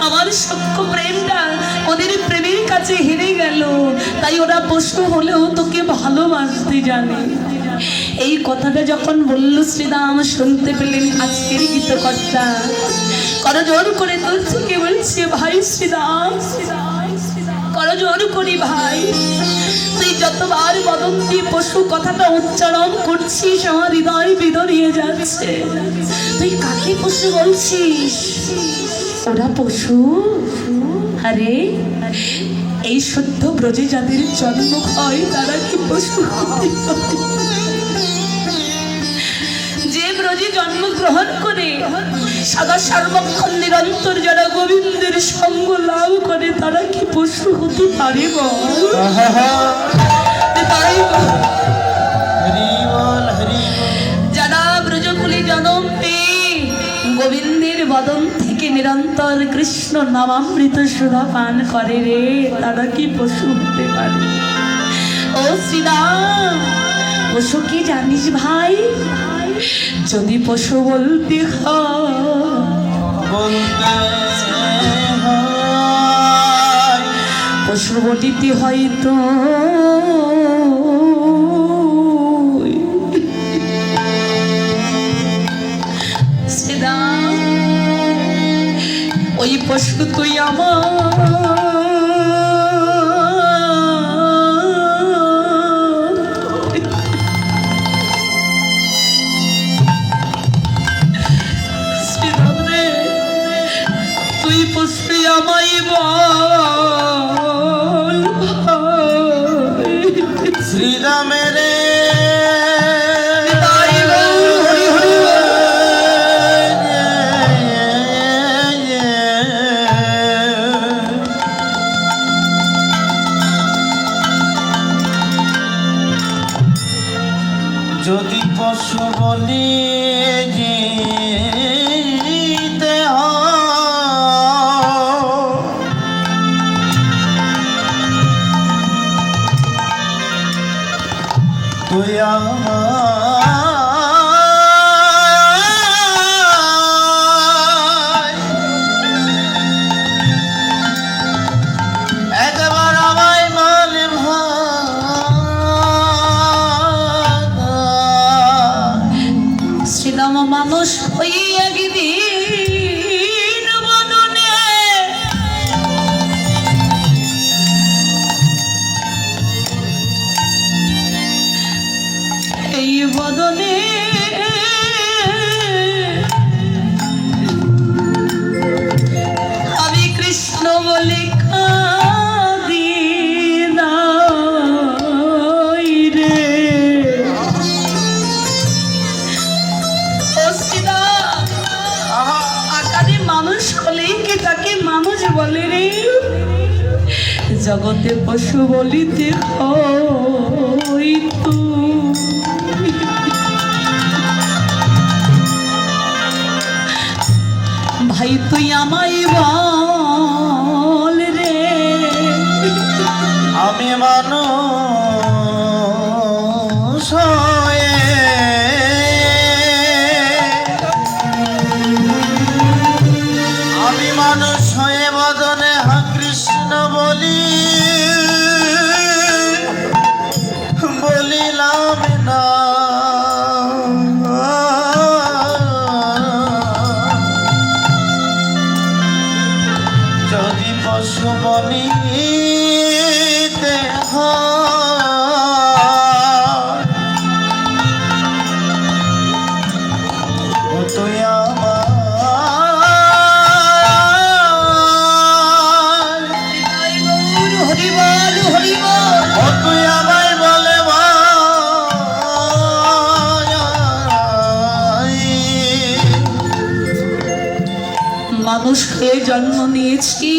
আমার সখ্য প্রেমটা ওদের প্রেমের কাছে হেরে গেল, তাই ওরা পশু হলেও তোকে ভালোবাসতে জানে। এই কথাটা যখন বলল শ্রীরাম শুনতে পেলেন আজকের গীতকর্তা করজোর করে তোর থেকে বলছে, ভাই শ্রীরাম, করজোর করি ভাই, তুই যতবার বদন দিয়ে পশু কথাটা উচ্চারণ করছিস আমার হৃদয় বিদরিয়ে যাচ্ছে। তুই কাকে পশু বলছিস? ওরা পশু? আরে এই শুদ্ধ ব্রজে যাদের জন্ম হয় তারা কি পশু? যে ব্রজে জন্মগ্রহণ করে সদা সর্বক্ষণ নিরন্তর যারা গোবিন্দের সঙ্গ লাভ করে তারা কি পশু হতে পারে? যারা ব্রজকুলে জন্ম পেয়ে গোবিন্দের বদন থেকে নিরন্তর কৃষ্ণ নামামৃত সুধা পান করে রে, তারা কি পশু হতে পারে? ও শ্রীরাম, পশু কি জানিস ভাই? যদি পশু বলতে পশু বলিতে হয়তো ওই পশু তুই আমার আমায় বল শ্রীরামের যদি পশু বলি তুই একবার আমায় বলে শ্রীরাম মানুষ হইয়া একদিন বদনে এই বদনে আমি কৃষ্ণ বলে কাঁদি নাই রে। আকারে মানুষ হলেই কি তাকে মানুষ বলে রে? জগতে পশু বলিতে হয়তো ভাই তুই আমায় বল রে, আমি মানুষ হয়ে আমি মানুষ হয়ে বদনে হা কৃষ্ণ বলিলাম না। যদি পশু বলিতে তুই মানুষ হয়ে জন্ম নিয়েছি